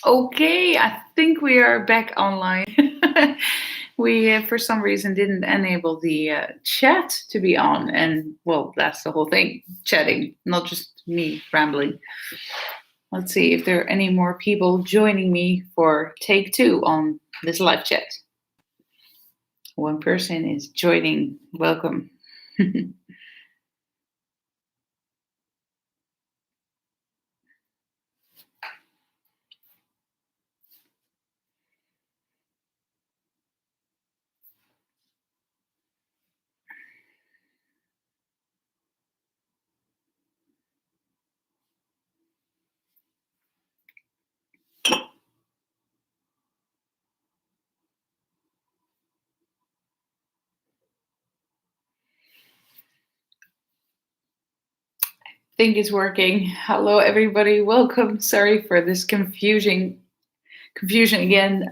Okay, I think we are back online. We, for some reason, didn't enable the chat to be on, and well, that's the whole thing chatting, not just me rambling. Let's see if there are any more people joining me for take two on this live chat. One person is joining. Welcome. Think it's working. Hello, everybody. Welcome. Sorry for this confusion again.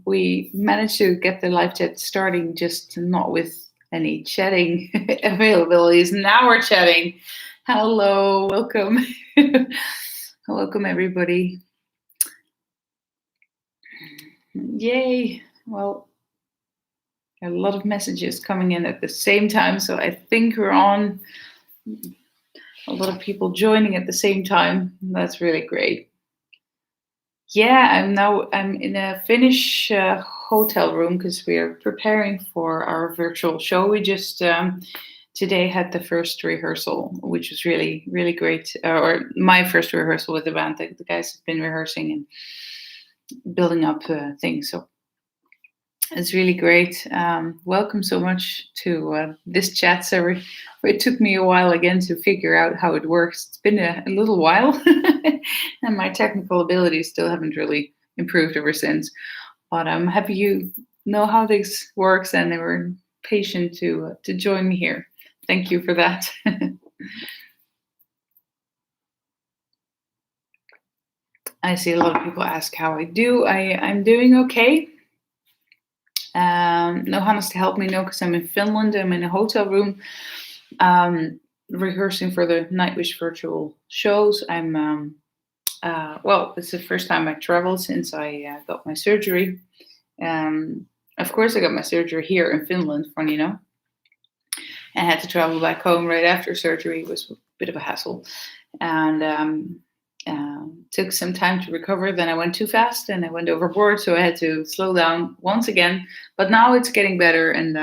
We managed to get the live chat starting, just not with any chatting availabilities. Now we're chatting. Hello, welcome. Welcome, everybody. Yay. Well, a lot of messages coming in at the same time, so I think we're on. A lot of people joining at the same time. That's really great. Yeah, I'm in a Finnish hotel room because we are preparing for our virtual show. We just today had the first rehearsal, which was really great. Or my first rehearsal with the band. The guys have been rehearsing and building up things, so it's really great. Welcome so much to this chat. Sorry, it took me a while again to figure out how it works. It's been a little while, and my technical abilities still haven't really improved ever since. But I'm happy you know how this works, and they were patient to join me here. Thank you for that. I see a lot of people ask how I do. I'm doing okay. No Hannes to help me, no, because I'm in Finland. I'm in a hotel room rehearsing for the Nightwish virtual shows. Well, it's the first time I traveled since I got my surgery. Of course, I got my surgery here in Finland, funny enough. I had to travel back home right after surgery. It was a bit of a hassle. And took some time to recover. Then I went too fast and I went overboard, so I had to slow down once again. But now it's getting better, and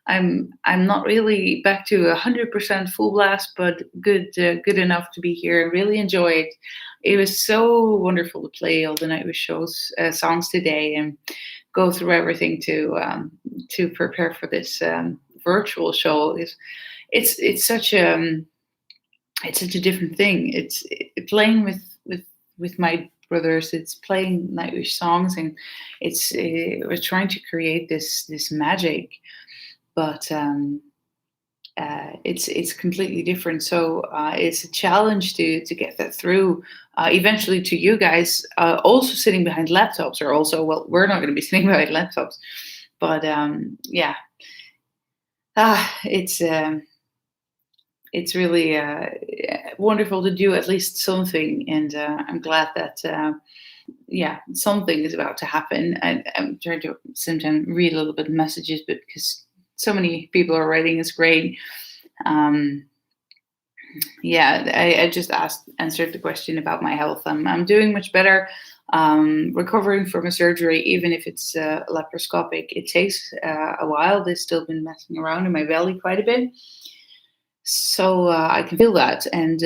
I'm not really back to 100% full blast, but good enough to be here and really enjoy it. It was so wonderful to play all the Nightwish shows songs today and go through everything to prepare for this virtual show. It's such a different thing. It's playing with my brothers. It's playing Nightwish songs, and we're trying to create this magic, but it's completely different. So it's a challenge to get that through. Eventually, to you guys, also sitting behind laptops, or also, well, we're not going to be sitting behind laptops, but yeah, it's really wonderful to do at least something, and I'm glad that something is about to happen. I'm trying to sometimes read a little bit of messages, but because so many people are writing, it's great. I just answered the question about my health. I'm doing much better. Recovering from a surgery, even if it's laparoscopic, it takes a while. They've still been messing around in my belly quite a bit. So I can feel that. And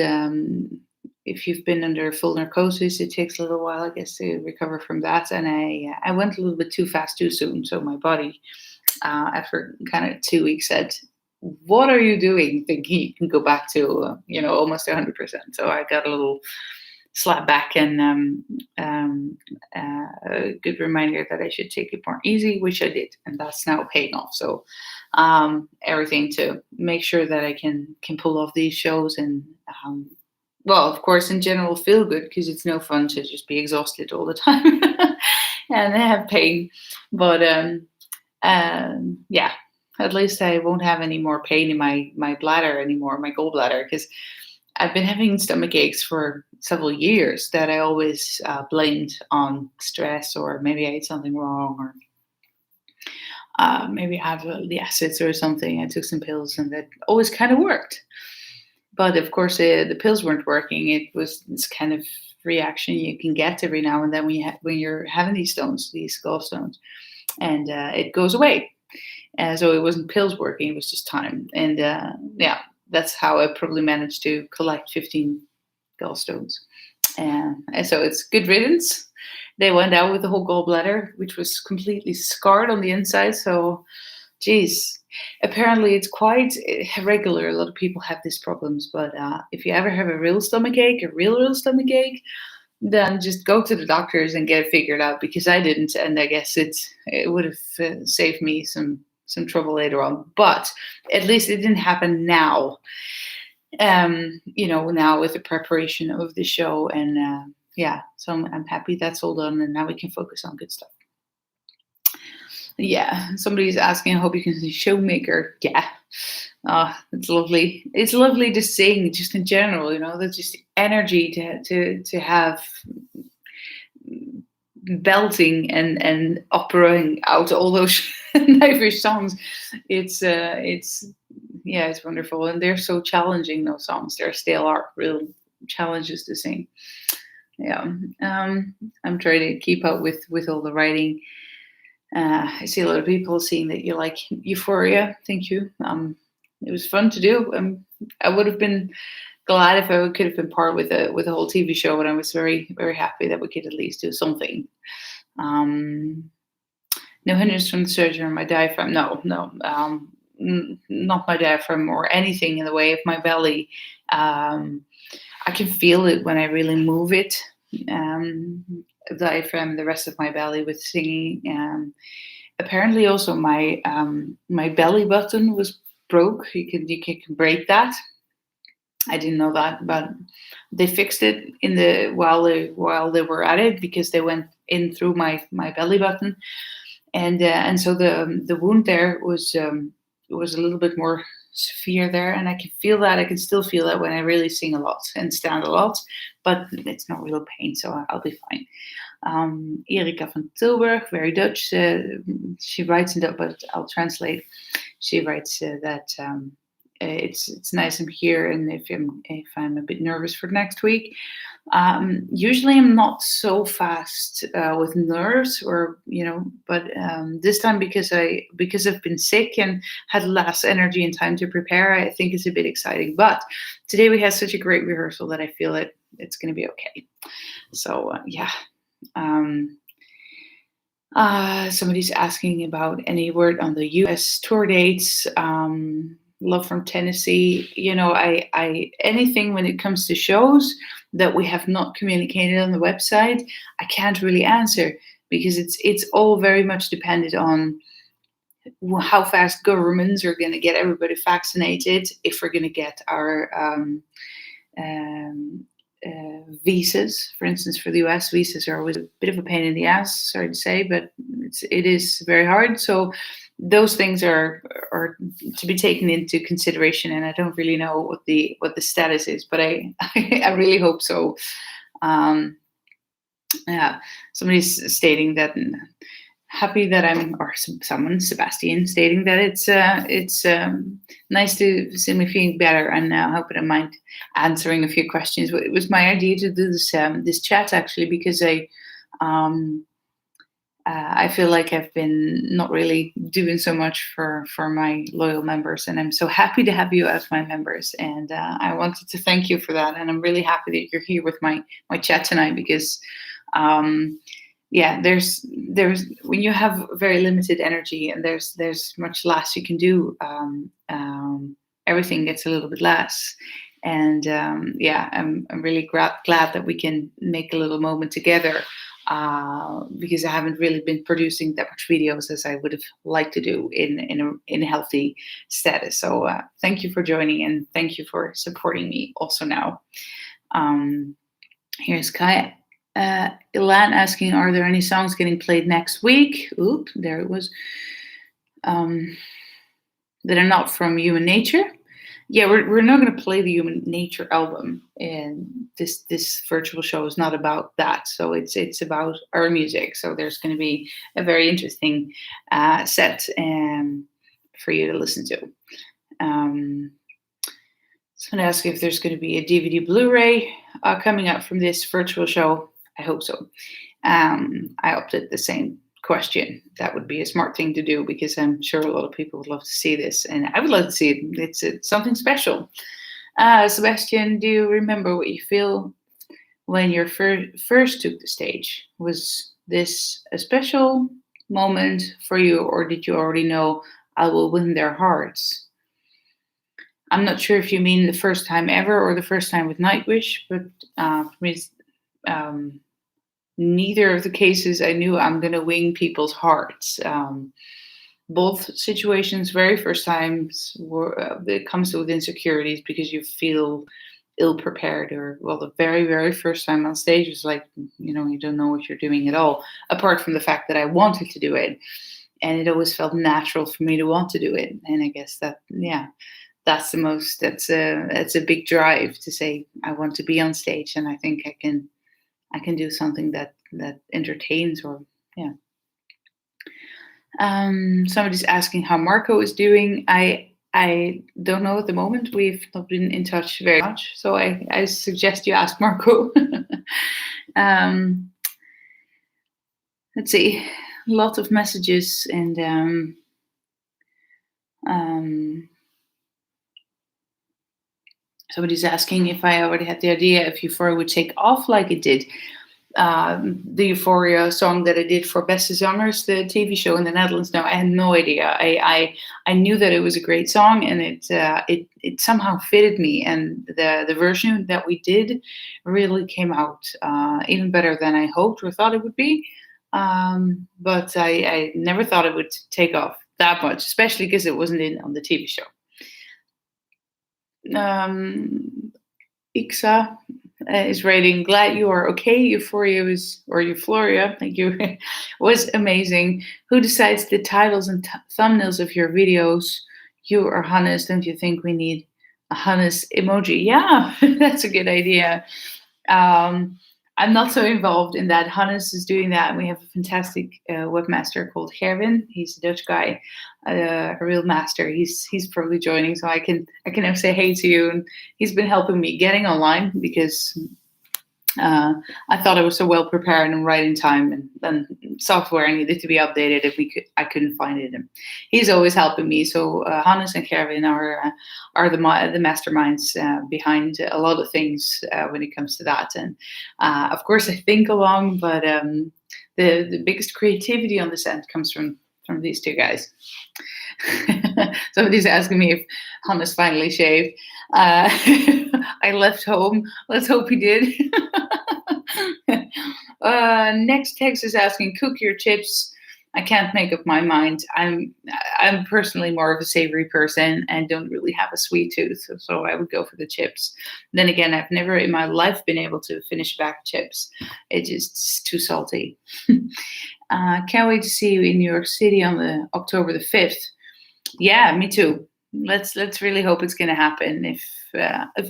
if you've been under full narcosis, it takes a little while, I guess, to recover from that. And I went a little bit too fast, too soon. So my body, after kind of 2 weeks, said, "What are you doing? Thinking you can go back to, almost 100%." So I got a little slap back, and a good reminder that I should take it more easy, which I did, and that's now paying off. So everything to make sure that I can pull off these shows, and well, of course, in general, feel good, because it's no fun to just be exhausted all the time and have pain. But at least I won't have any more pain in my bladder anymore, my gallbladder, because I've been having stomach aches for several years that I always blamed on stress, or maybe I ate something wrong, or maybe I have the acids or something. I took some pills, and that always kind of worked. But of course, the pills weren't working. It was this kind of reaction you can get every now and then when you're having these stones, these gallstones, and it goes away. So it wasn't pills working; it was just time. And yeah, that's how I probably managed to collect 15 gallstones. And so it's good riddance. They went out with the whole gallbladder, which was completely scarred on the inside. So, geez, apparently it's quite regular. A lot of people have these problems, but if you ever have a real stomach ache, real stomach ache, then just go to the doctors and get it figured out, because I didn't, and I guess it would have saved me some trouble later on. But at least it didn't happen now. Now with the preparation of the show, and yeah, so I'm happy that's all done, and now we can focus on good stuff. Yeah, somebody's asking, I hope you can see Showmaker. Yeah. It's lovely. It's lovely to sing, just in general, there's just energy to have belting and operaing out all those Irish songs. It's wonderful, and they're so challenging. Those songs, there still are real challenges to sing. Yeah, I'm trying to keep up with all the writing. I see a lot of people saying that you like Euphoria. Thank you. It was fun to do. I would have been glad if I could have been part with a whole TV show, but I was very, very happy that we could at least do something. No hindrance from the surgery on my diaphragm. No, not my diaphragm or anything in the way of my belly. I can feel it when I really move it. Diaphragm, the rest of my belly with singing. Apparently, also my belly button was broke. You can break that. I didn't know that, but they fixed it while they were at it, because they went in through my belly button, and so the wound there was a little bit more severe there, and I can feel that. I can still feel that when I really sing a lot and stand a lot, but it's not real pain, so I'll be fine. Erika van Tilburg, very Dutch. She writes in Dutch, but I'll translate. She writes that it's nice I'm here, and if I'm a bit nervous for next week. Usually I'm not so fast with nerves, but this time because I've been sick and had less energy and time to prepare, I think it's a bit exciting. But today we had such a great rehearsal that I feel it's going to be okay. So yeah. Somebody's asking about any word on the US tour dates. Love from Tennessee. I anything when it comes to shows that we have not communicated on the website, I can't really answer, because it's all very much dependent on how fast governments are going to get everybody vaccinated, if we're going to get our visas. For instance, for the US, visas are always a bit of a pain in the ass, sorry to say, but it is very hard. So those things are to be taken into consideration, and I don't really know what the status is, but I really hope so. Yeah, somebody's stating that happy that someone, Sebastian, stating that it's nice to see me feeling better, and I hope I don't mind answering a few questions. It was my idea to do this chat, actually, because I feel like I've been not really doing so much for my loyal members, and I'm so happy to have you as my members, and I wanted to thank you for that, and I'm really happy that you're here with my chat tonight, because there's when you have very limited energy and there's much less you can do, everything gets a little bit less, and I'm really glad that we can make a little moment together, because I haven't really been producing that much videos as I would have liked to do in a healthy status. So thank you for joining, and thank you for supporting me also now. Here's Kai. Ilan asking, are there any songs getting played next week? Oop, there it was. That are not from Human Nature. yeah, we're not going to play the Human Nature album, and this virtual show is not about that. So it's about our music. So there's going to be a very interesting set for you to listen to. So I'm going to ask if there's going to be a DVD Blu-ray coming out from this virtual show. I hope so. I opted the same question. That would be a smart thing to do because I'm sure a lot of people would love to see this, and I would love to see it. It's something special. Sebastian, do you remember what you feel when you first took the stage? Was this a special moment for you, or did you already know I will win their hearts? I'm not sure if you mean the first time ever or the first time with Nightwish, but for me, neither of the cases I knew I'm going to win people's hearts. Both situations, very first times, it comes with insecurities because you feel ill prepared, or well, the very, very first time on stage was like, you don't know what you're doing at all, apart from the fact that I wanted to do it. And it always felt natural for me to want to do it. And I guess that's a big drive to say I want to be on stage, and I think I can do something that entertains, or yeah. Somebody's asking how Marco is doing. I don't know at the moment. We've not been in touch very much, so I suggest you ask Marco. Let's see, a lot of messages, and somebody's asking if I already had the idea if Euphoria would take off like it did. The Euphoria song that I did for Beste Zangers, the TV show in the Netherlands. No, I had no idea. I knew that it was a great song, and it somehow fitted me. And the version that we did really came out even better than I hoped or thought it would be. But I never thought it would take off that much, especially because it wasn't on the TV show. Ixa is writing, glad you are okay. Euphoria thank you, was amazing. Who decides the titles and thumbnails of your videos? You or Hannes? Don't you think we need a Hannes emoji? Yeah, that's a good idea. I'm not so involved in that. Hannes is doing that, and we have a fantastic webmaster called Gerwin. He's a Dutch guy, a real master. He's probably joining, so I can now say hey to you. And he's been helping me getting online because I thought I was so well prepared and right in time, and then software needed to be updated, and I couldn't find it. And he's always helping me. So Hannes and Gerwin are the masterminds behind a lot of things when it comes to that. And of course, I think along, but the biggest creativity on this end comes from these two guys. Somebody's asking me if Hannes finally shaved. I left home. Let's hope he did. Next text is asking, cook your chips. I can't make up my mind. I'm personally more of a savory person and don't really have a sweet tooth, so I would go for the chips. Then again, I've never in my life been able to finish a bag of chips. It's too salty. Can't wait to see you in New York City on October the 5th. Yeah, me too. Let's really hope it's going to happen. If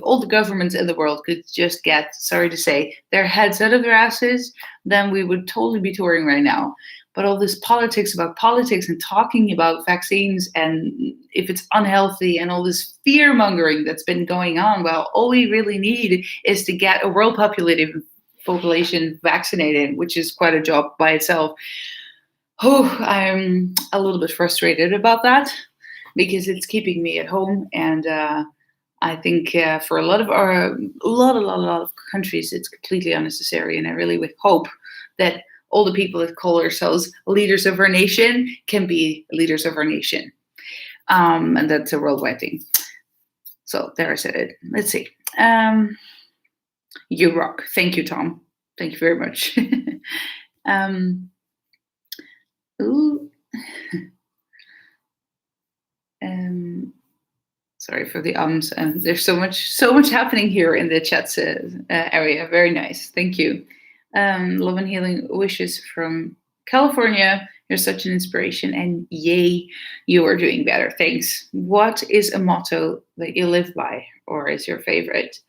all the governments in the world could just get, sorry to say, their heads out of their asses, then we would totally be touring right now. But all this politics about politics and talking about vaccines and if it's unhealthy and all this fear mongering that's been going on, well, all we really need is to get a world population vaccinated, which is quite a job by itself. Oh, I'm a little bit frustrated about that because it's keeping me at home, and I think for a lot of countries, it's completely unnecessary. And I really would hope that all the people that call ourselves leaders of our nation can be leaders of our nation, and that's a worldwide thing. So there I said it. Let's see. You rock. Thank you, Tom. Thank you very much. Ooh. Sorry for the ums. There's so much happening here in the chat area. Very nice. Thank you. Love and healing wishes from California. You're such an inspiration, and yay, you are doing better. Thanks. What is a motto that you live by, or is your favorite?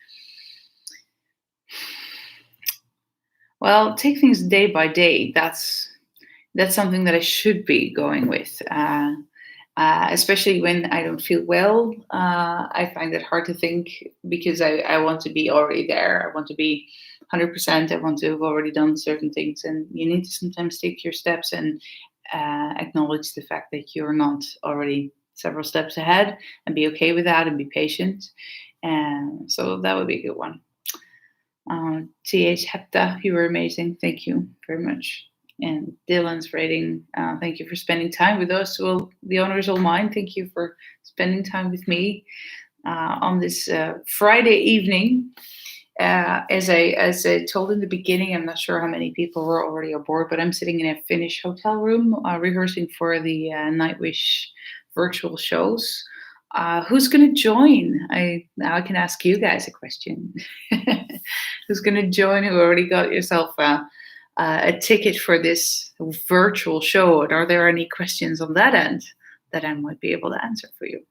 Well, take things day by day. That's something that I should be going with. Especially when I don't feel well, I find it hard to think because I want to be already there. I want to be 100%. I want to have already done certain things, and you need to sometimes take your steps and acknowledge the fact that you're not already several steps ahead, and be okay with that and be patient. And so that would be a good one. TH Hepta, you were amazing. Thank you very much. And Dylan's rating, thank you for spending time with us. Well, the honor is all mine. Thank you for spending time with me on this Friday evening. As I told in the beginning, I'm not sure how many people were already aboard, but I'm sitting in a Finnish hotel room rehearsing for the Nightwish virtual shows. Who's going to join? Now I can ask you guys a question. Who's going to join? Who already got yourself a ticket for this virtual show? And are there any questions on that end that I might be able to answer for you?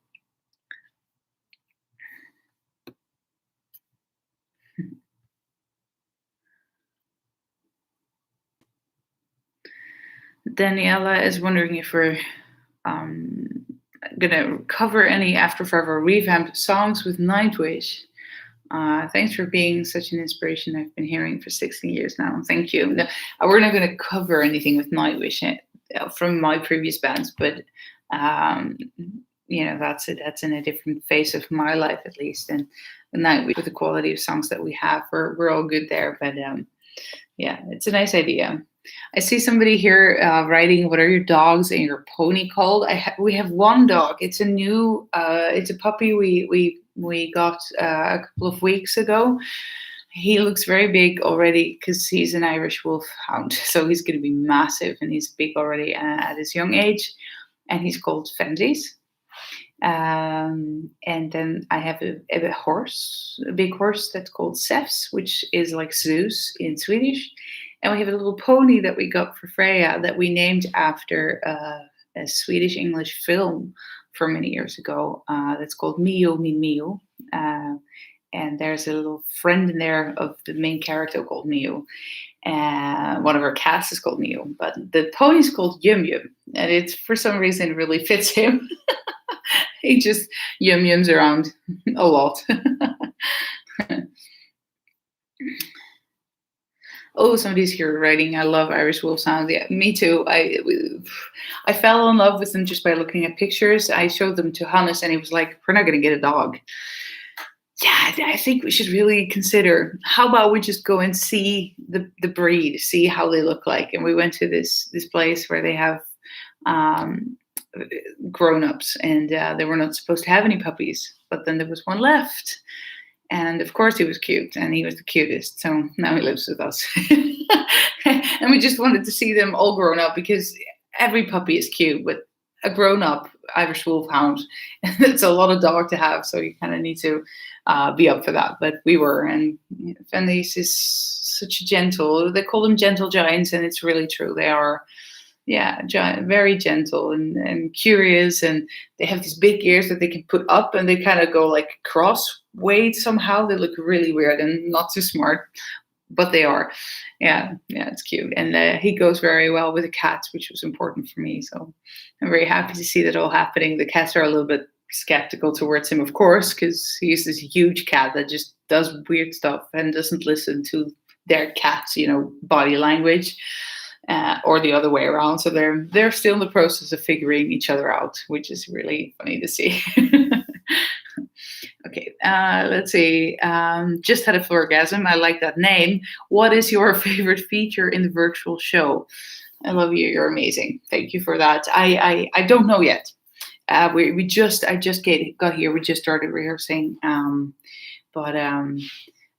Daniela is wondering if we're gonna cover any After Forever revamped songs with Nightwish. Thanks for being such an inspiration. I've been hearing for 16 years now. Thank you. No, we're not going to cover anything with Nightwish from my previous bands, but that's it. That's in a different phase of my life, at least. And Nightwish, with the quality of songs that we have, we're all good there. But yeah, it's a nice idea. I see somebody here writing, "What are your dogs and your pony called?" We have one dog. It's a new. It's a puppy we got a couple of weeks ago. He looks very big already because he's an Irish wolfhound, so he's going to be massive, and he's big already at his young age. And he's called Fenris. And then I have a horse, a big horse that's called Zeus, which is like Zeus in Swedish. And we have a little pony that we got for Freya that we named after a Swedish-English film from many years ago that's called Mio Min Mio. And there's a little friend in there of the main character called Mio. One of our cats is called Mio, but the pony's called Yum Yum. And it's, for some reason, really fits him. He just yums around a lot. Oh, somebody's here writing, "I love Irish wolf sounds." Yeah, me too. I fell in love with them just by looking at pictures. I showed them to Hannes, and he was like, "We're not going to get a dog." Yeah, I think we should really consider, how about we just go and see the breed, see how they look like. And we went to this place where they have grown-ups, and they were not supposed to have any puppies, but then there was one left. And of course he was cute, and he was the cutest. So now he lives with us. And we just wanted to see them all grown up, because every puppy is cute, but a grown up Irish wolfhound, it's a lot of dog to have. So you kind of need to be up for that. But we were, and Fenris is such a gentle, they call them gentle giants, and it's really true. They are, yeah, very gentle and curious, and they have these big ears that they can put up, and they kind of go like crossways somehow. They look really weird and not too smart, but they are. Yeah, it's cute. And he goes very well with the cats, which was important for me. So I'm very happy to see that all happening. The cats are a little bit skeptical towards him, of course, because he's this huge cat that just does weird stuff and doesn't listen to their cat's, body language. Or the other way around. So they're still in the process of figuring each other out, which is really funny to see. Okay, let's see. Just had a florgasm. I like that name. What is your favorite feature in the virtual show? I love you. You're amazing. Thank you for that. I don't know yet. I just got here. We just started rehearsing.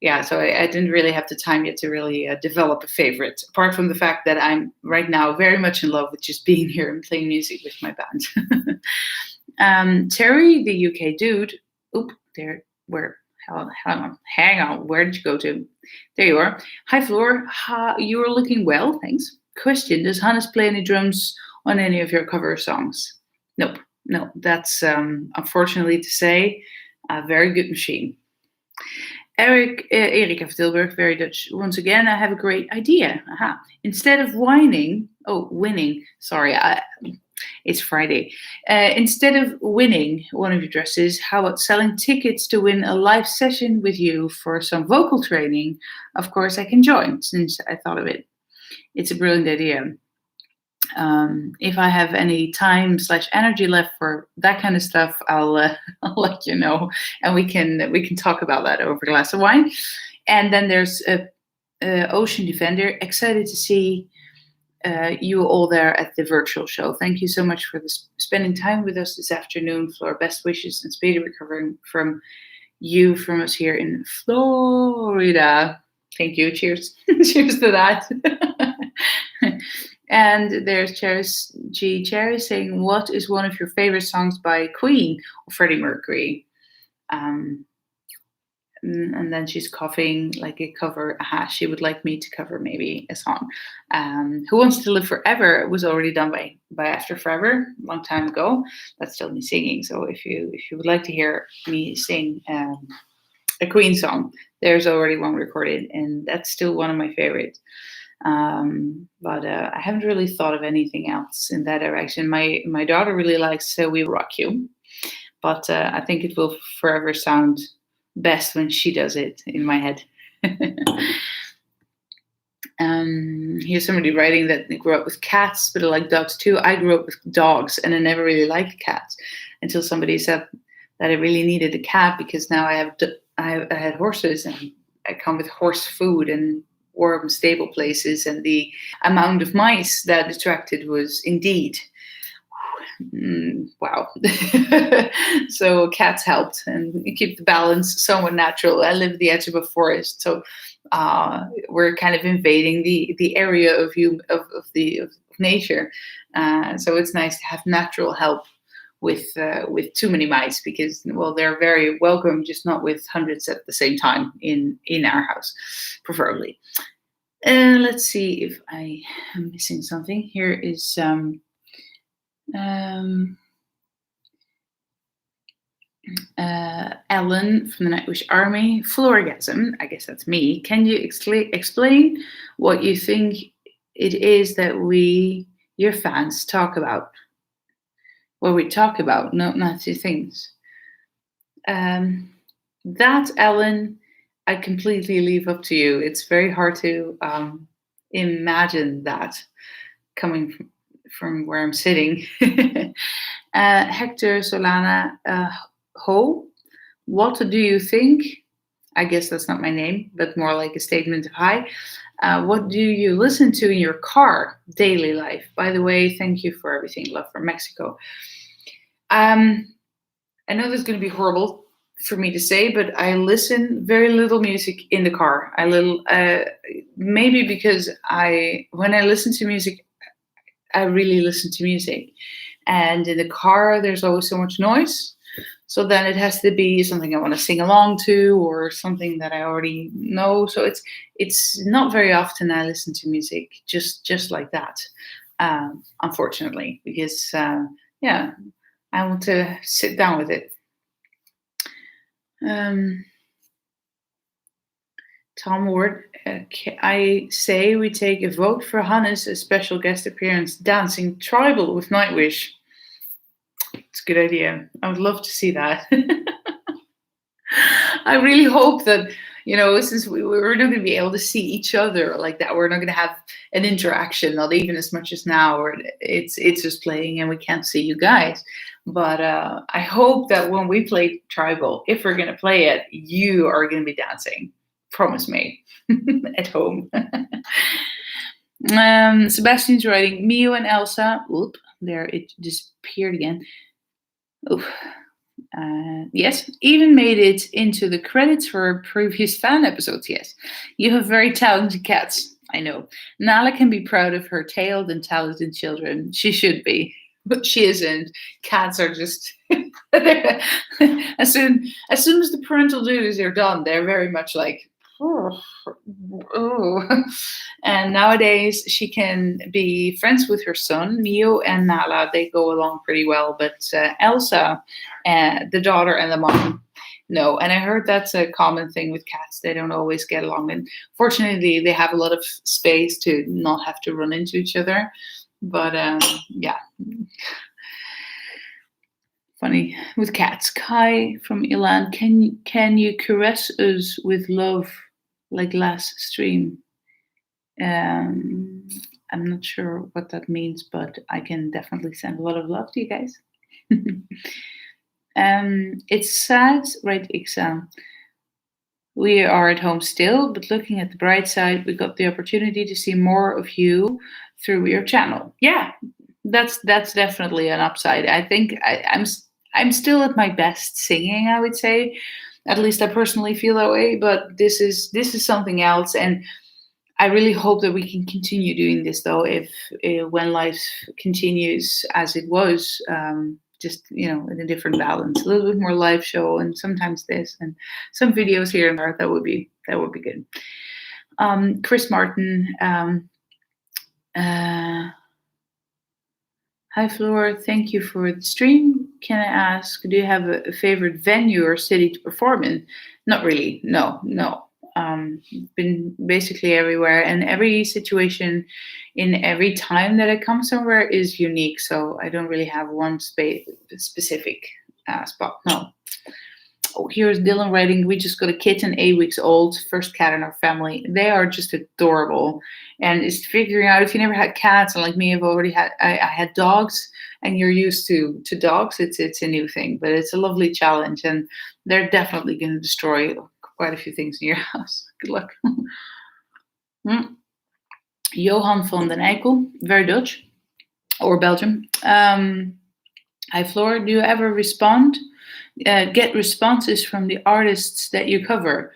Yeah, so I didn't really have the time yet to really develop a favorite, apart from the fact that I'm right now very much in love with just being here and playing music with my band. Terry, the UK dude. There, where? Hang on. Where did you go to? There you are. Hi, Floor. You are looking well, thanks. Question: does Hannes play any drums on any of your cover songs? Nope. No, that's unfortunately to say, a very good machine. Erik uit Tilburg, very Dutch. Once again, I have a great idea. Aha. Instead of winning. Sorry, it's Friday. Instead of winning one of your dresses, how about selling tickets to win a live session with you for some vocal training? Of course, I can join since I thought of it. It's a brilliant idea. If I have any time/energy left for that kind of stuff, I'll let you know, and we can talk about that over a glass of wine. And then there's Ocean Defender. Excited to see you all there at the virtual show. Thank you so much for spending time with us this afternoon. Floor, best wishes and speedy recovery from us here in Florida. Thank you. Cheers. Cheers to that. And there's Cherry saying, what is one of your favorite songs by Queen or Freddie Mercury? And then she's coughing like a cover. She would like me to cover maybe a song. Who Wants to Live Forever was already done by After Forever a long time ago. That's still me singing. So if you would like to hear me sing a Queen song, there's already one recorded, and that's still one of my favorites. But I haven't really thought of anything else in that direction. My daughter really likes We Will Rock You, but I think it will forever sound best when she does it in my head. Here's somebody writing that they grew up with cats, but I like dogs too. I grew up with dogs, and I never really liked cats until somebody said that I really needed a cat because now I had horses, and I come with horse food and warm, stable places, and the amount of mice that attracted was indeed wow. So cats helped and keep the balance somewhat natural. I live at the edge of a forest, so we're kind of invading the area of nature. So it's nice to have natural help with too many mice because, well, they're very welcome, just not with hundreds at the same time in our house, preferably. Let's see if I am missing something. Here is Ellen from the Nightwish Army. Floorgasm, I guess that's me. Can you explain what you think it is that your fans, talk about? What we talk about, not two things. That, Ellen, I completely leave up to you. It's very hard to imagine that coming from where I'm sitting. Hector Solana, what do you think? I guess that's not my name, but more like a statement of hi. What do you listen to in your car, daily life? By the way, thank you for everything. Love from Mexico. I know this is going to be horrible for me to say, but I listen very little music in the car. Maybe because when I listen to music, I really listen to music. And in the car, there's always so much noise. So then it has to be something I want to sing along to or something that I already know. So it's not very often I listen to music just like that, unfortunately, because, I want to sit down with it. Tom Ward, I say we take a vote for Hannes, a special guest appearance, dancing tribal with Nightwish. It's a good idea. I would love to see that. I really hope that, since we're not going to be able to see each other like that, we're not going to have an interaction, not even as much as now, where it's just playing and we can't see you guys. But I hope that when we play tribal, if we're going to play it, you are going to be dancing. Promise me. At home. Sebastian's writing, Mio and Elsa. Oop, there it disappeared again. Oof. Yes, even made it into the credits for previous fan episodes. Yes, you have very talented cats. I know. Nala can be proud of her tailed and talented children. She should be, but she isn't. Cats are just as soon as the parental duties are done, they're very much like, Oh. And nowadays she can be friends with her son, Mio and Nala. They go along pretty well. But Elsa, the daughter and the mom, no. And I heard that's a common thing with cats. They don't always get along. And fortunately, they have a lot of space to not have to run into each other. But yeah, funny with cats. Kai from Ilan, can you caress us with love like last stream? Um, I'm not sure what that means, but I can definitely send a lot of love to you guys. It's sad, right, Iksan? We are at home still, but looking at the bright side, we got the opportunity to see more of you through your channel. Yeah, that's definitely an upside. I think I'm still at my best singing, I would say. At least I personally feel that way. But this is something else, and I really hope that we can continue doing this, though. If when life continues as it was, just in a different balance, a little bit more live show, and sometimes this, and some videos here and there. That would be good. Chris Martin. Hi, Floor. Thank you for the stream. Can I ask, do you have a favorite venue or city to perform in? Not really. No, no. Been basically everywhere, and every situation in every time that I come somewhere is unique. So I don't really have one specific spot. No. Oh, here's Dylan writing. We just got a kitten, 8 weeks old, first cat in our family. They are just adorable, and it's figuring out if you never had cats, and like me, I had dogs, and you're used to dogs. It's a new thing, but it's a lovely challenge, and they're definitely going to destroy quite a few things in your house. Good luck. Johan van den Eykel, very Dutch or Belgium. Hi, Floor. Do you ever get responses from the artists that you cover?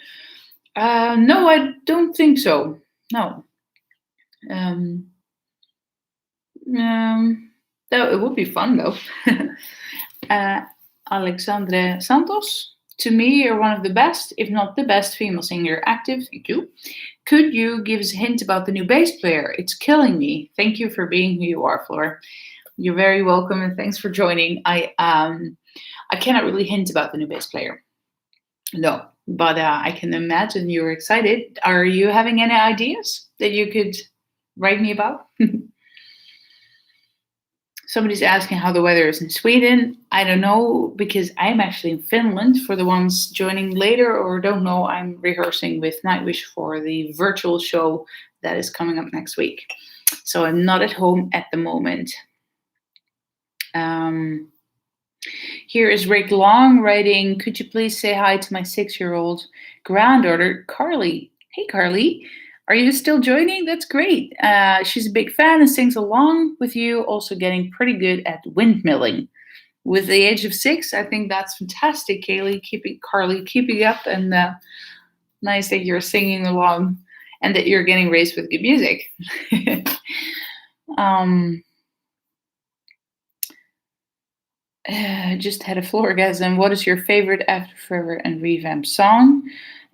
No, I don't think so. No. That it would be fun though. Alexandre Santos. To me, you're one of the best, if not the best, female singer active. Thank you. Could you give us a hint about the new bass player? It's killing me. Thank you for being who you are, Floor. You're very welcome, and thanks for joining. I cannot really hint about the new bass player. No, but I can imagine you're excited. Are you having any ideas that you could write me about? Somebody's asking how the weather is in Sweden. I don't know, because I'm actually in Finland. For the ones joining later or don't know, I'm rehearsing with Nightwish for the virtual show that is coming up next week. So I'm not at home at the moment. Here is Rick Long writing, could you please say hi to my 6-year-old granddaughter, Carly? Hey, Carly. Are you still joining? That's great. She's a big fan and sings along with you, also getting pretty good at windmilling. With the age of 6, I think that's fantastic, Carly, keeping up, and nice that you're singing along and that you're getting raised with good music. Just had a floor orgasm. What is your favorite After Forever and Revamp song?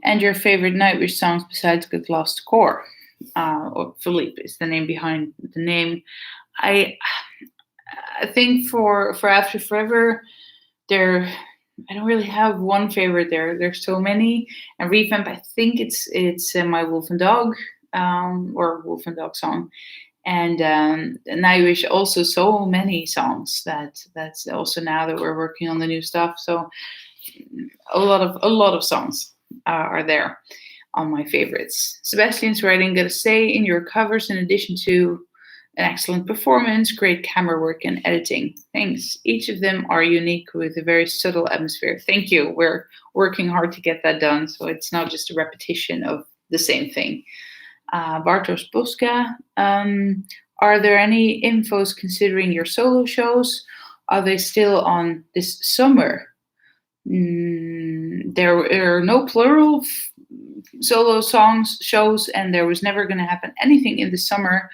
And your favorite Nightwish songs besides Good Lost Core? Or Philippe is the name behind the name. I think for After Forever, I don't really have one favorite there. There's so many. And Revamp, I think it's my Wolf and Dog or Wolf and Dog song. And Nightwish, also so many songs that's also now that we're working on the new stuff. So a lot of songs are there on my favorites. Sebastian's writing, gotta say, in your covers, in addition to an excellent performance, great camera work and editing. Thanks. Each of them are unique with a very subtle atmosphere. Thank you. We're working hard to get that done, so it's not just a repetition of the same thing. Bartosz Boska, are there any infos considering your solo shows? Are they still on this summer? There are no plural solo shows, and there was never going to happen anything in the summer.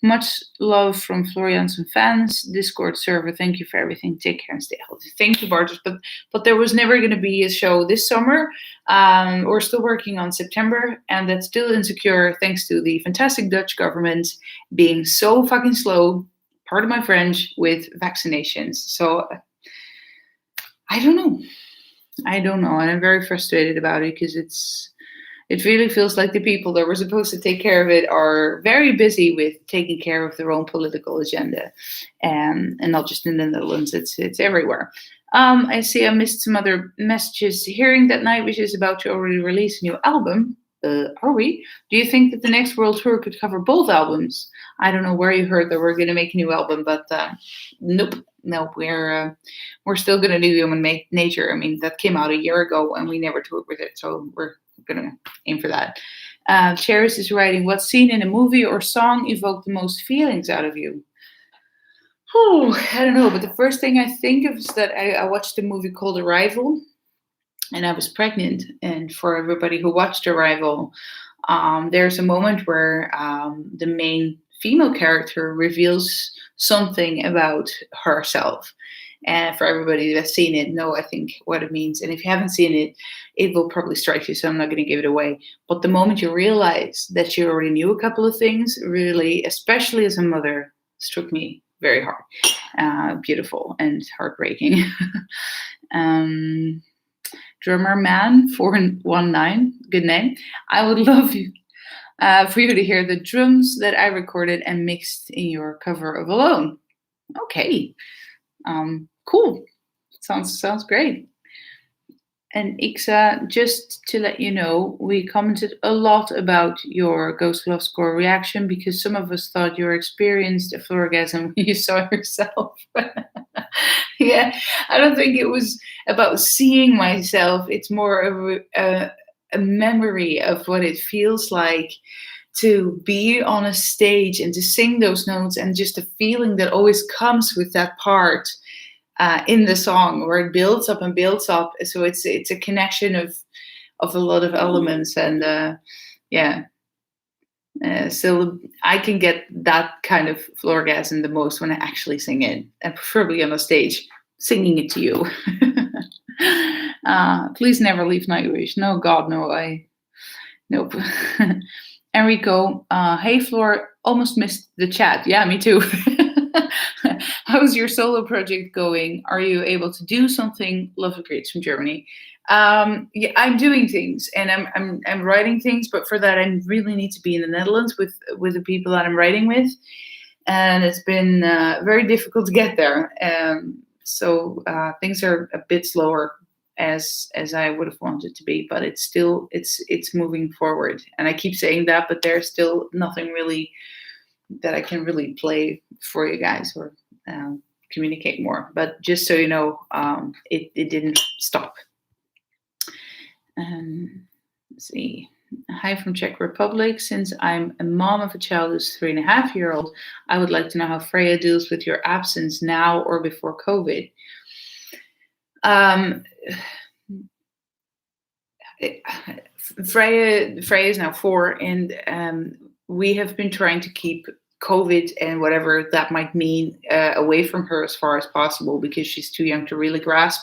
Much love from Jansen fans, Discord server. Thank you for everything. Take care and stay healthy. Thank you, Bartos. But there was never going to be a show this summer. We're still working on September, and that's still insecure thanks to the fantastic Dutch government being so fucking slow. Part of my French with vaccinations. So I don't know. And I'm very frustrated about it because it really feels like the people that were supposed to take care of it are very busy with taking care of their own political agenda, and not just in the Netherlands. It's everywhere. I see I missed some other messages. Hearing that Nightwish is about to already release a new album. Are we? Do you think that the next world tour could cover both albums? I don't know where you heard that we're going to make a new album, but nope. We're still going to do Human Nature. I mean, that came out a year ago and we never toured with it, so we're going to aim for that. Cheris is writing, what scene in a movie or song evoked the most feelings out of you? I don't know, but the first thing I think of is that I watched a movie called Arrival, and I was pregnant. And for everybody who watched Arrival, there's a moment where the main female character reveals something about herself. And for everybody that's seen it, know, I think, what it means. And if you haven't seen it, it will probably strike you, so I'm not going to give it away. But the moment you realize that you already knew a couple of things, really, especially as a mother, struck me very hard. Beautiful and heartbreaking. Drummer Man 419, good name. I would love you for you to hear the drums that I recorded and mixed in your cover of Alone. Okay, cool. Sounds great. And Ixa, just to let you know, we commented a lot about your Ghost Love Score reaction because some of us thought you experienced a orgasm when you saw yourself. Yeah, I don't think it was about seeing myself. It's more of a memory of what it feels like to be on a stage and to sing those notes, and just the feeling that always comes with that part in the song, where it builds up and builds up. So it's a connection of a lot of elements, and so I can get that kind of orgasm the most when I actually sing it, and preferably on a stage, singing it to you. Please never leave Nightwish. No, God, no. Nope. Enrico, hey Floor, almost missed the chat. Yeah, me too. How's your solo project going? Are you able to do something? Love greets from Germany. Yeah, I'm doing things, and I'm writing things, but for that I really need to be in the Netherlands with the people that I'm writing with, and it's been very difficult to get there. So things are a bit slower as I would have wanted to be, but it's still it's moving forward. And I keep saying that, but there's still nothing really that I can really play for you guys or communicate more. But just so you know, it didn't stop. Let's see. Hi from Czech Republic. Since I'm a mom of a child who's 3.5-year-old, I would like to know how Freya deals with your absence now or before COVID. Freya is now 4, and we have been trying to keep COVID and whatever that might mean away from her as far as possible, because she's too young to really grasp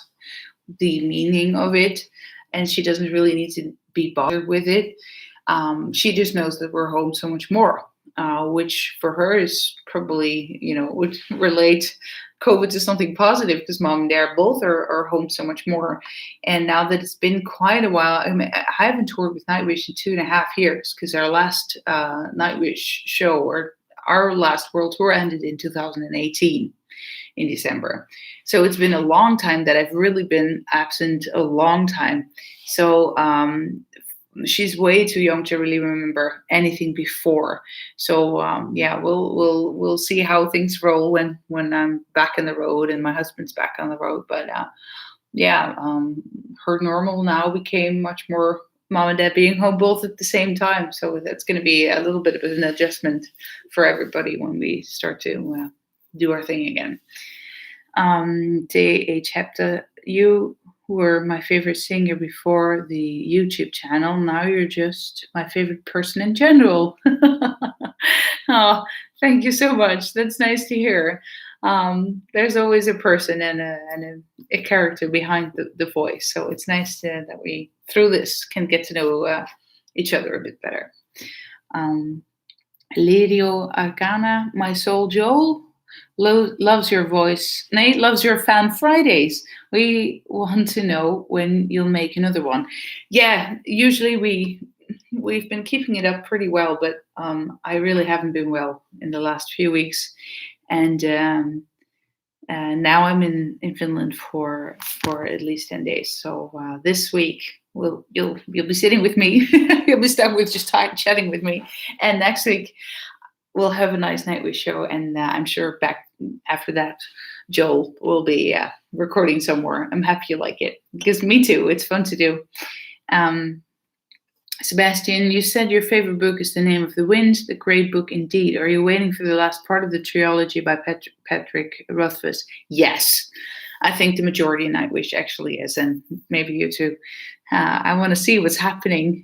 the meaning of it, and she doesn't really need to be bothered with it. She just knows that we're home so much more, which for her is probably, would relate COVID to something positive, because mom and dad both are home so much more. And now that it's been quite a while, I mean, I haven't toured with Nightwish in 2.5 years, because our last Nightwish show, or our last world tour, ended in 2018 in December. So it's been a long time that I've really been absent, a long time. So she's way too young to really remember anything before. So yeah, we'll see how things roll when I'm back on the road and my husband's back on the road. But yeah, her normal now became much more mom and dad being home both at the same time. So that's going to be a little bit of an adjustment for everybody when we start to do our thing again. T.H. Hepta, you were my favorite singer before the YouTube channel. Now you're just my favorite person in general. Oh, thank you so much. That's nice to hear. There's always a person and a character behind the voice, so it's nice that we through this can get to know each other a bit better. Um, Lirio Arcana, my soul Joel, loves your voice. Nate loves your fan Fridays. We want to know when you'll make another one. Yeah, usually we've been keeping it up pretty well, but I really haven't been well in the last few weeks, and now I'm in Finland for at least 10 days. So this week you'll be sitting with me. You'll be stuck with just chatting with me, and next week we'll have a nice nightly show, and I'm sure back after that, Joel will be recording some more. I'm happy you like it because me too. It's fun to do. Um, Sebastian, you said your favorite book is The Name of the Wind. The great book indeed. Are you waiting for the last part of the trilogy by Patrick Rothfuss? Yes. I think the majority Nightwish actually is, and maybe you too. I want to see what's happening.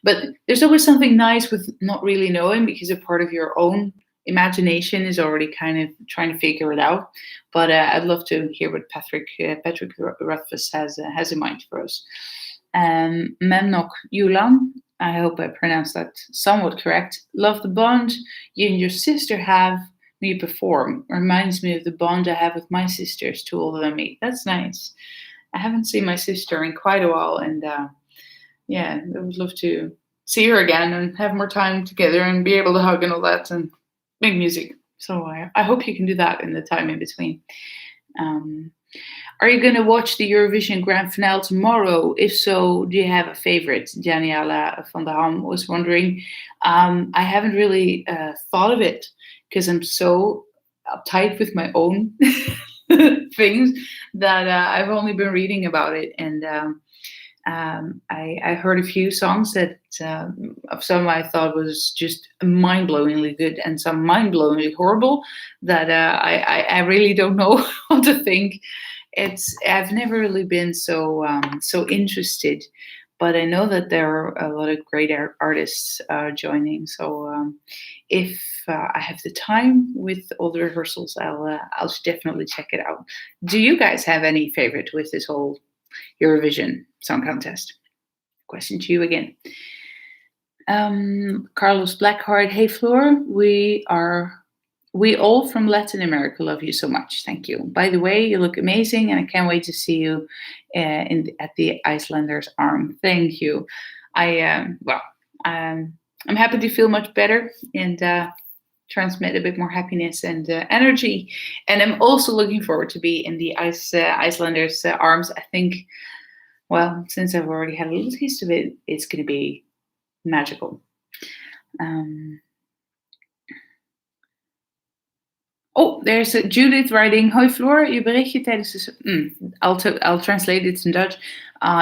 But there's always something nice with not really knowing, because a part of your own imagination is already kind of trying to figure it out. But I'd love to hear what Patrick Rothfuss has in mind for us. Memnok Yulan, I hope I pronounced that somewhat correct. Love the bond you and your sister have when you perform. Reminds me of the bond I have with my sisters, two older than me. That's nice. I haven't seen my sister in quite a while, and yeah, I would love to see her again and have more time together and be able to hug and all that and make music. So I hope you can do that in the time in between. Are you going to watch the Eurovision Grand Finale tomorrow? If so, do you have a favorite? Daniela van der Ham was wondering. I haven't really thought of it because I'm so uptight with my own things that I've only been reading about it. And I heard a few songs that of some I thought was just mind-blowingly good and some mind-blowingly horrible that I really don't know what to think. I've never really been so interested, but I know that there are a lot of great artists joining. So if I have the time with all the rehearsals, I'll definitely check it out. Do you guys have any favorite with this whole Eurovision Song Contest? Question to you again. Carlos Blackheart, hey Floor, we all from Latin America love you so much. Thank you. By the way, you look amazing, and I can't wait to see you at the Icelanders Arm. Thank you. I'm happy to feel much better and transmit a bit more happiness and energy. And I'm also looking forward to be in the Icelanders Arms. I think, well, since I've already had a little taste of it, it's going to be magical. Oh, there's Judith writing. Hoi Floor, je berichtje tijdens de... I'll translate it in Dutch.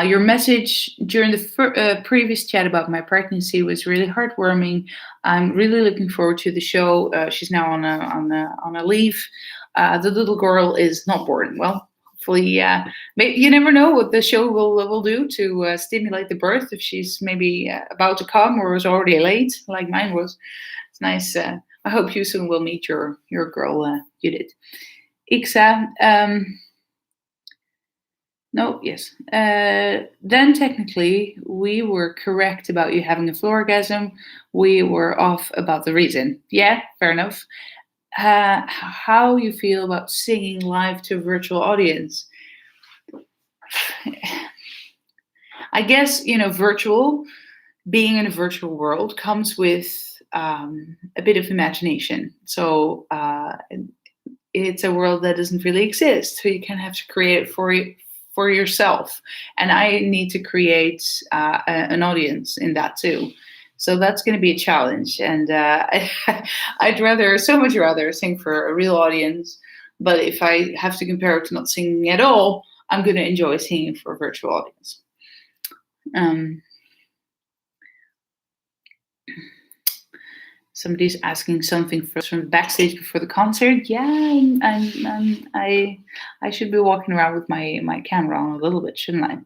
Your message during the previous chat about my pregnancy was really heartwarming. I'm really looking forward to the show. She's now on a leave. The little girl is not born. Well, hopefully, you never know what the show will do to stimulate the birth, if she's maybe about to come or is already late, like mine was. It's nice. I hope you soon will meet your girl, Judith. Ixa, no, yes. Then technically, we were correct about you having a floorgasm. We were off about the reason. Yeah, fair enough. How you feel about singing live to a virtual audience? I guess, being in a virtual world comes with a bit of imagination. So it's a world that doesn't really exist. So you kind of have to create it for yourself. And I need to create an audience in that too. So that's going to be a challenge. And I'd so much rather sing for a real audience. But if I have to compare it to not singing at all, I'm going to enjoy singing for a virtual audience. Somebody's asking something from the backstage before the concert. Yeah, I should be walking around with my camera on a little bit, shouldn't I?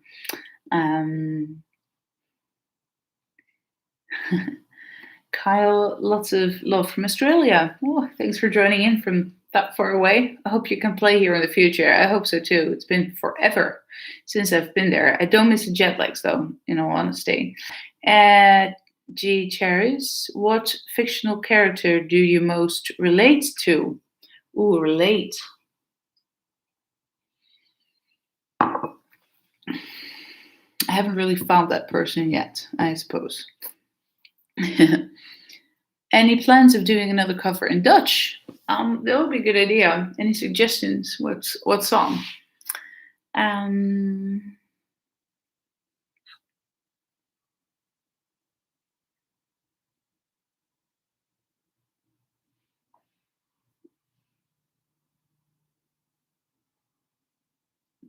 Kyle, lots of love from Australia. Oh, thanks for joining in from that far away. I hope you can play here in the future. I hope so too. It's been forever since I've been there. I don't miss the jet lags though, in all honesty. G. Cherries, what fictional character do you most relate to? Ooh, relate. I haven't really found that person yet, I suppose. Any plans of doing another cover in Dutch? That would be a good idea. Any suggestions? What song?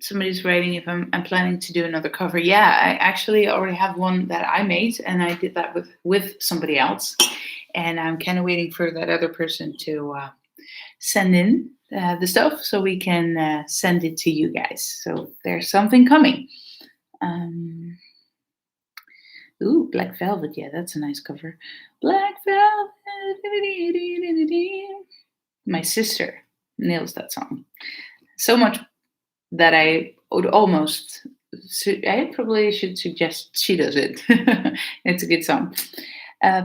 Somebody's writing if I'm planning to do another cover. Yeah, I actually already have one that I made, and I did that with somebody else. And I'm kind of waiting for that other person to send in the stuff so we can send it to you guys. So there's something coming. Ooh, Black Velvet. Yeah, that's a nice cover. Black Velvet. My sister nails that song so much that I would almost. I probably should suggest she does it. It's a good song.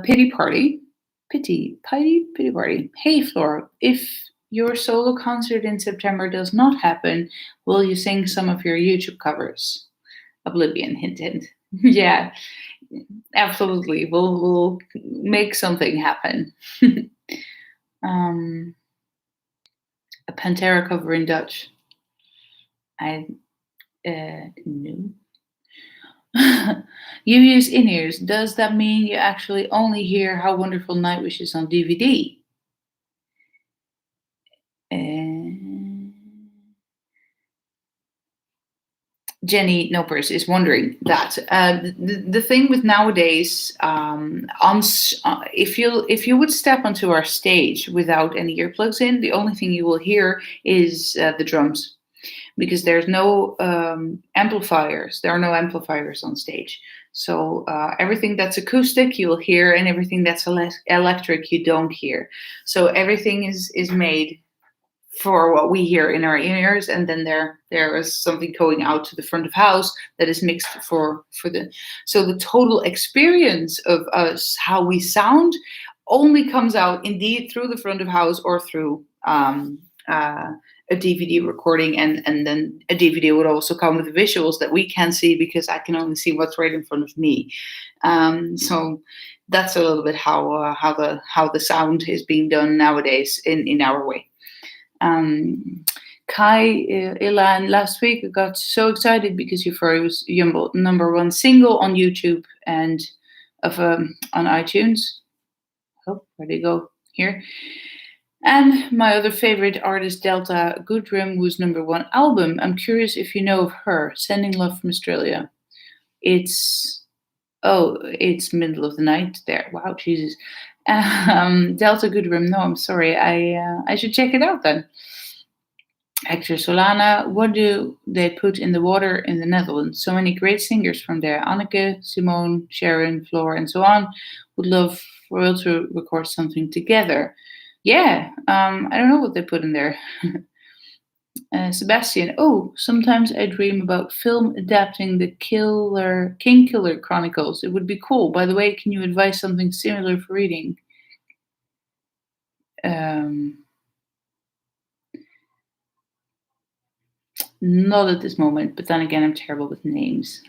Pity Party. Pity Party. Hey, Floor. If your solo concert in September does not happen, will you sing some of your YouTube covers? Oblivion, hint, hint. Yeah, absolutely. We'll make something happen. A Pantera cover in Dutch. I no. You use in-ears. Does that mean you actually only hear How Wonderful Night Wishes on DVD? Jenny Nopers is wondering that. The thing with nowadays, if you would step onto our stage without any earplugs in, the only thing you will hear is the drums, because there's no amplifiers. There are no amplifiers on stage. So everything that's acoustic you'll hear, and everything that's electric you don't hear. So everything is made for what we hear in our ears, and then there is something going out to the front of house that is mixed for the total experience of us, how we sound, only comes out indeed through the front of house or through a DVD recording, and then a DVD would also come with visuals that we can see, because I can only see what's right in front of me. So that's a little bit how the sound is being done nowadays in our way. Kai, Ilan, last week I got so excited because Euphoria was number one single on YouTube and on iTunes. Oh, where'd they go? Here. And my other favorite artist, Delta Goodrem, was number one album. I'm curious if you know of her. Sending love from Australia. It's middle of the night there. Wow, Jesus. Delta Goodrem. No, I'm sorry. I should check it out then. Actor Solana, what do they put in the water in the Netherlands? So many great singers from there. Anneke, Simone, Sharon, Floor, and so on. Would love for us to record something together. Yeah, I don't know what they put in there. Sebastian, sometimes I dream about film adapting the King Killer Chronicles. It would be cool. By the way, can you advise something similar for reading? Not at this moment, but then again, I'm terrible with names.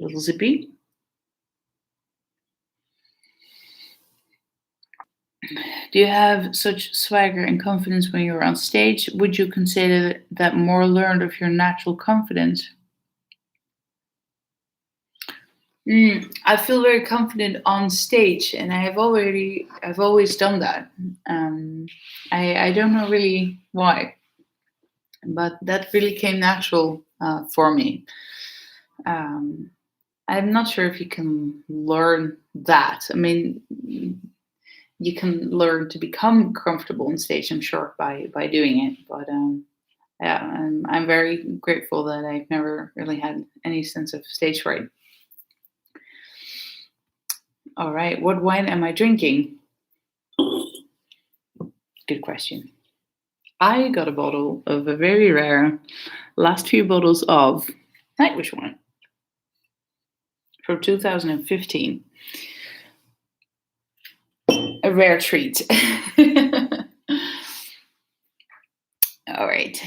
Little Zippy. Do you have such swagger and confidence when you're on stage? Would you consider that more learned of your natural confidence? I feel very confident on stage, and I've always done that. I don't know really why, but that really came natural for me. I'm not sure if you can learn that. I mean, you can learn to become comfortable on stage, I'm sure, by doing it. But yeah, I'm very grateful that I've never really had any sense of stage fright. All right. What wine am I drinking? Good question. I got a bottle of a very rare last few bottles of Nightwish wine from 2015. A rare treat. All right.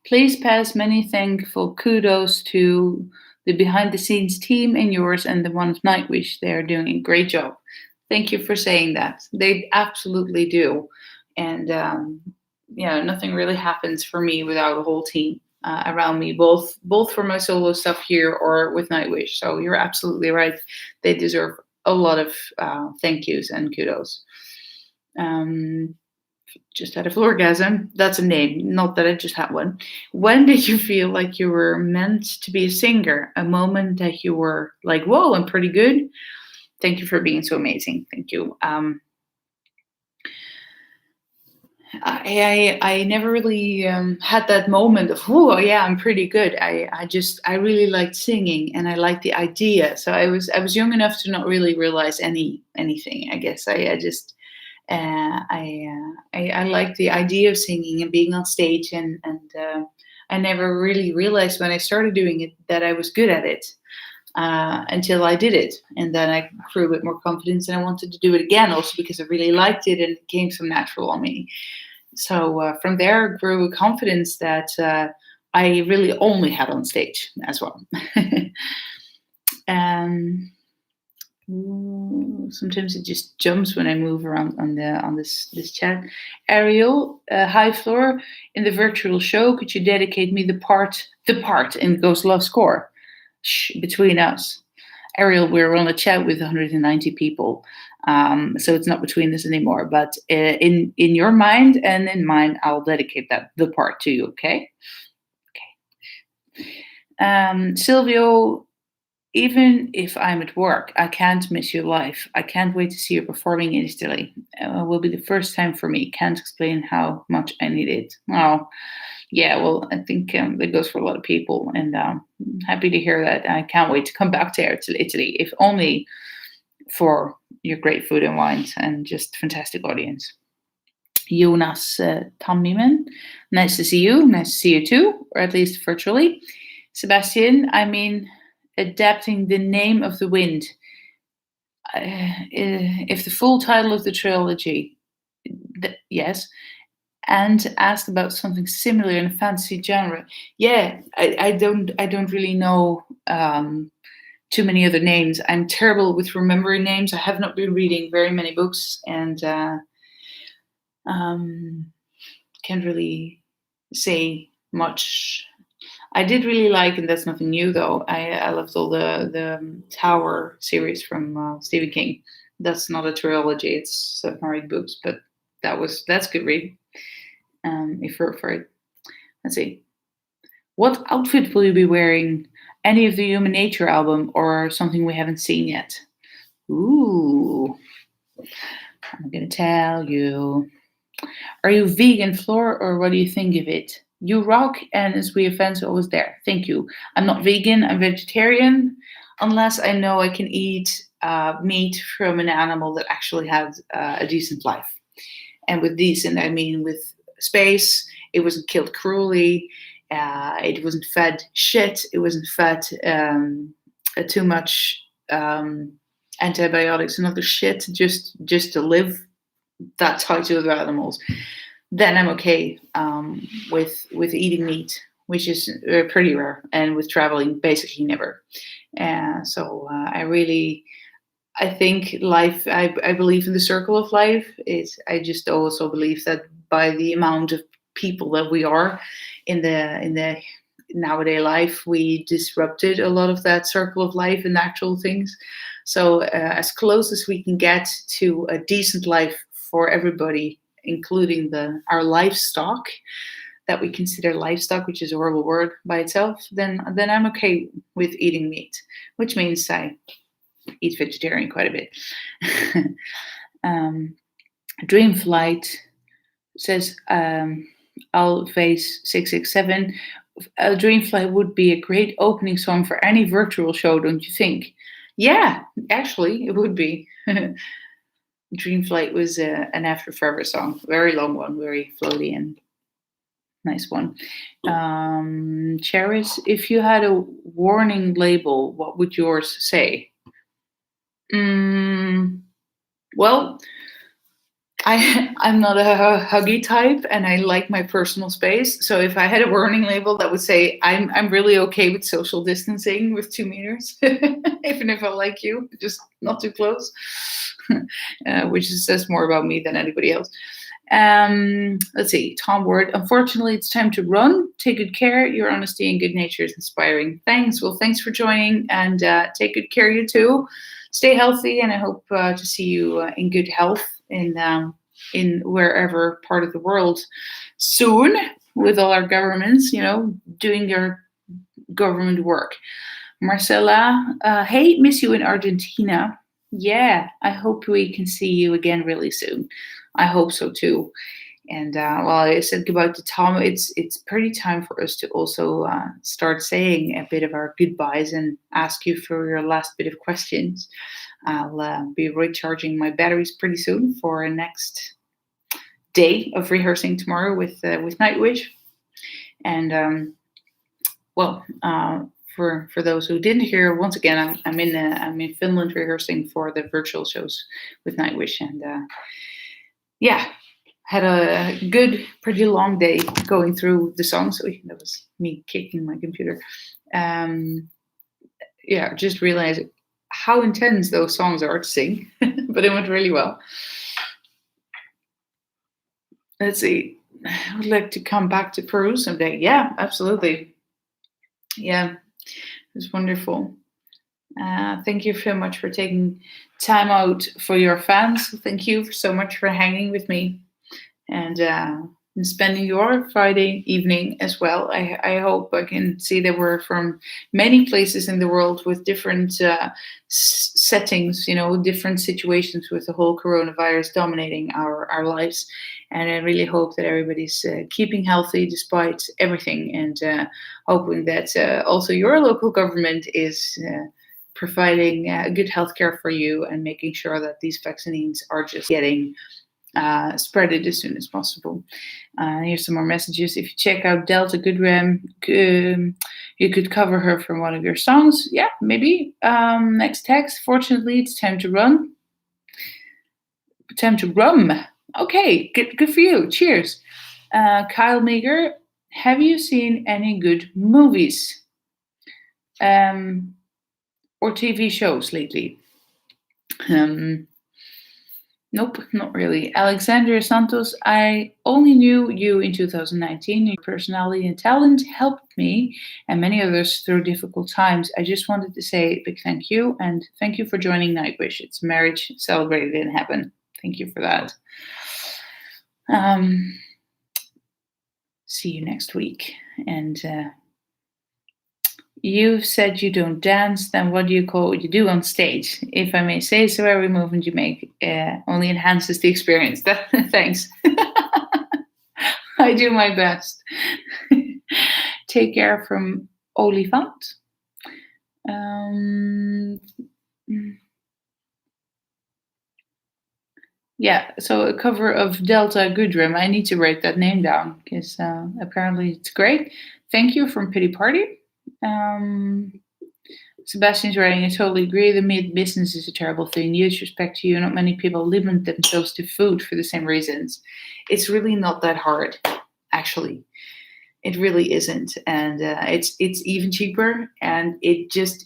Please pass many thankful kudos to the behind the scenes team and yours and the one of Nightwish. They're doing a great job. Thank you for saying that. They absolutely do. And nothing really happens for me without a whole team around me, both for my solo stuff here or with Nightwish. So you're absolutely right. They deserve a lot of thank yous and kudos. Just had a orgasm. That's a name, not that I just had one. When did you feel like you were meant to be a singer? A moment that you were like, whoa, I'm pretty good. Thank you for being so amazing. Thank you. I never really had that moment of, oh yeah, I'm pretty good. I really liked singing and I liked the idea. So I was young enough to not really realize anything. I guess I like the idea of singing and being on stage, and I never really realized when I started doing it that I was good at it until I did it, and then I grew a bit more confidence, and I wanted to do it again, also because I really liked it and it came so natural on me. So from there grew a confidence that I really only had on stage as well. Sometimes it just jumps when I move around on this chat. Ariel, hi Floor. In the virtual show, could you dedicate me the part in Ghost Love Score? Shh, between us. Ariel, we're on a chat with 190 people, so it's not between us anymore. But in your mind and in mine, I'll dedicate the part to you. Okay. Silvio, even if I'm at work, I can't miss your live. I can't wait to see you performing in Italy. It will be the first time for me. Can't explain how much I need it. Oh, yeah, well, I think that goes for a lot of people. And I'm happy to hear that. I can't wait to come back to Italy, if only for your great food and wines and just fantastic audience. Jonas Tammimen, nice to see you. Nice to see you too, or at least virtually. Sebastian, adapting the name of the wind. If the full title of the trilogy, yes, and asked about something similar in a fantasy genre. Yeah, I don't really know too many other names. I'm terrible with remembering names. I have not been reading very many books, and can't really say much. I did really like, and that's nothing new though. I loved all the Tower series from Stephen King. That's not a trilogy; it's 7 or 8 books, but that's good read. If you're for it, let's see. What outfit will you be wearing? Any of the Human Nature album or something we haven't seen yet? Ooh, I'm gonna tell you. Are you vegan, Floor, or what do you think of it? You rock, and as we fans always there. Thank you. I'm not vegan. I'm vegetarian, unless I know I can eat meat from an animal that actually has a decent life. And with decent, I mean with space. It wasn't killed cruelly. It wasn't fed shit. It wasn't fed too much antibiotics and other shit just to live that tight to other animals. Then I'm okay with eating meat, which is pretty rare, and with traveling, basically never. So I think life. I believe in the circle of life. I just also believe that by the amount of people that we are in the nowadays life, we disrupted a lot of that circle of life and natural things. So as close as we can get to a decent life for everybody, including our livestock that we consider livestock, which is a horrible word by itself, then I'm okay with eating meat, which means I eat vegetarian quite a bit. Dreamflight says, I'll face 667. Dreamflight would be a great opening song for any virtual show, don't you think? Yeah, actually, it would be. Dream Flight was an After Forever song, very long one, very floaty and nice one. Charis, if you had a warning label, what would yours say? Mm, well, I'm not a huggy type, and I like my personal space. So if I had a warning label, that would say I'm really okay with social distancing with 2 meters, even if I like you, just not too close. Which says more about me than anybody else. Let's see, Tom Ward. Unfortunately, it's time to run. Take good care. Your honesty and good nature is inspiring. Thanks. Well, thanks for joining, and take good care, you too. Stay healthy, and I hope to see you in good health in wherever part of the world soon, with all our governments, doing their government work. Marcella, hey, miss you in Argentina. Yeah, I hope we can see you again really soon. I hope so too. And while I said goodbye to Tom, it's pretty time for us to also start saying a bit of our goodbyes and ask you for your last bit of questions. I'll be recharging my batteries pretty soon for a next day of rehearsing tomorrow with Nightwish. And for those who didn't hear, once again, I'm in Finland rehearsing for the virtual shows with Nightwish, and had a good, pretty long day going through the songs. So that was me kicking my computer. Just realized how intense those songs are to sing, but it went really well. Let's see. I would like to come back to Peru someday. Yeah, absolutely. Yeah, it was wonderful. Thank you so much for taking time out for your fans. Thank you so much for hanging with me and spending your Friday evening as well. I hope I can see that we're from many places in the world with different settings, different situations with the whole coronavirus dominating our lives. And I really hope that everybody's keeping healthy despite everything, and hoping that also your local government is providing good healthcare for you and making sure that these vaccines are just getting spreaded as soon as possible. Here's some more messages. If you check out Delta Goodram, you could cover her from one of your songs. Yeah, maybe. Next text. Fortunately, it's time to run. Time to rum. Okay, good for you. Cheers. Kyle Meager, have you seen any good movies or TV shows lately? Nope, not really. Alexandria Santos, I only knew you in 2019. Your personality and talent helped me and many others through difficult times. I just wanted to say a big thank you, and thank you for joining Nightwish. It's marriage celebrated in heaven. Thank you for that. See you next week. And you said you don't dance, then what do you call what you do on stage? If I may say so, every movement you make only enhances the experience. Thanks. I do my best. Take care from Olifant. Yeah, so a cover of Delta Goodrum. I need to write that name down because apparently it's great. Thank you from Pity Party. Sebastian's writing, I totally agree. The meat business is a terrible thing. Huge respect to you. Not many people limit themselves to food for the same reasons. It's really not that hard, actually. It really isn't, and it's even cheaper. And it just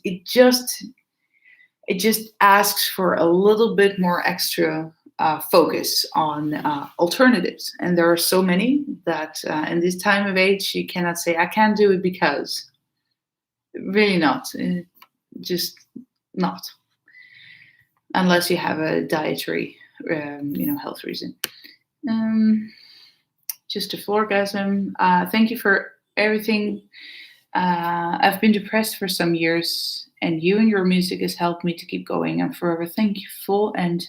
asks for a little bit more extra focus on alternatives. And there are so many that in this time of age, you cannot say, I can't do it because. Really not. Just not. Unless you have a dietary, health reason. Just a floorgasm. Thank you for everything. I've been depressed for some years, and you and your music has helped me to keep going. I'm forever thankful, and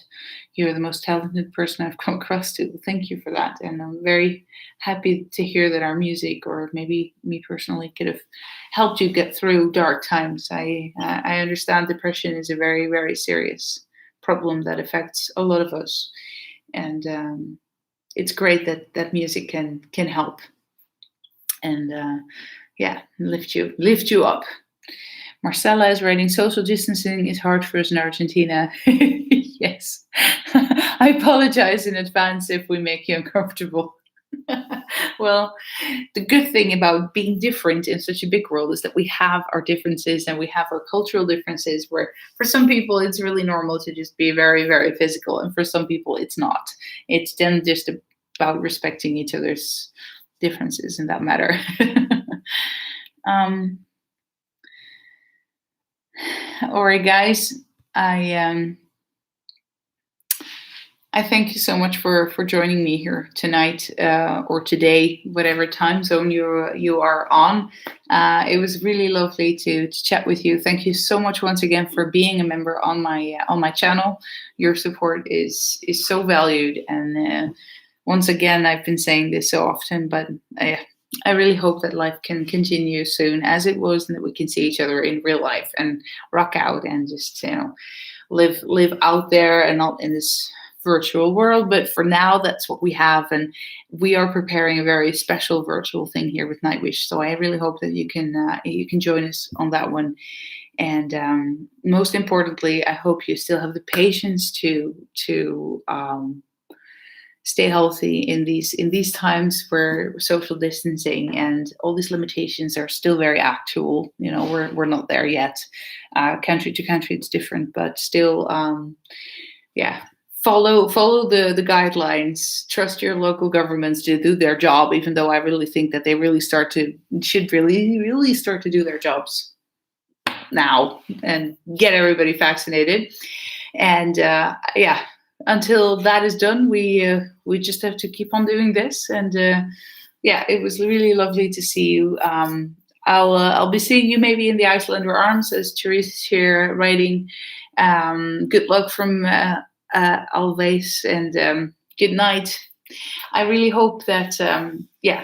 you're the most talented person I've come across to. Thank you for that. And I'm very happy to hear that our music, or maybe me personally, could have helped you get through dark times. I understand depression is a very, very serious problem that affects a lot of us. And it's great that music can help and lift you up. Marcella is writing, social distancing is hard for us in Argentina. Yes. I apologize in advance if we make you uncomfortable. Well, the good thing about being different in such a big world is that we have our differences and we have our cultural differences, where for some people it's really normal to just be very, very physical, and for some people it's not. It's then just about respecting each other's differences in that matter. All right, guys. I thank you so much for joining me here tonight or today, whatever time zone you are on. It was really lovely to chat with you. Thank you so much once again for being a member on my channel. Your support is so valued, and once again, I've been saying this so often, but I really hope that life can continue soon as it was, and that we can see each other in real life and rock out and just live out there and not in this virtual world. But for now, that's what we have, and we are preparing a very special virtual thing here with Nightwish. So I really hope that you can join us on that one. And most importantly, I hope you still have the patience to stay healthy in these times where social distancing and all these limitations are still very actual. We're not there yet. Country to country, it's different, but still, Follow the guidelines. Trust your local governments to do their job, even though I really think that they should really start to do their jobs now and get everybody vaccinated. And until that is done, we just have to keep on doing this. And it was really lovely to see you. I'll be seeing you maybe in the Icelander Arms, as Therese here writing. Good luck from always, and good night. I really hope that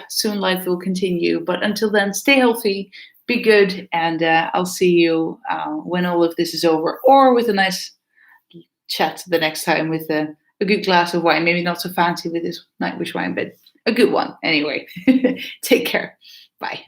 soon life will continue, but until then, stay healthy, be good, and I'll see you when all of this is over, or with a nice chat the next time with a good glass of wine. Maybe not so fancy with this Nightwish wine, but a good one anyway. Take care. Bye.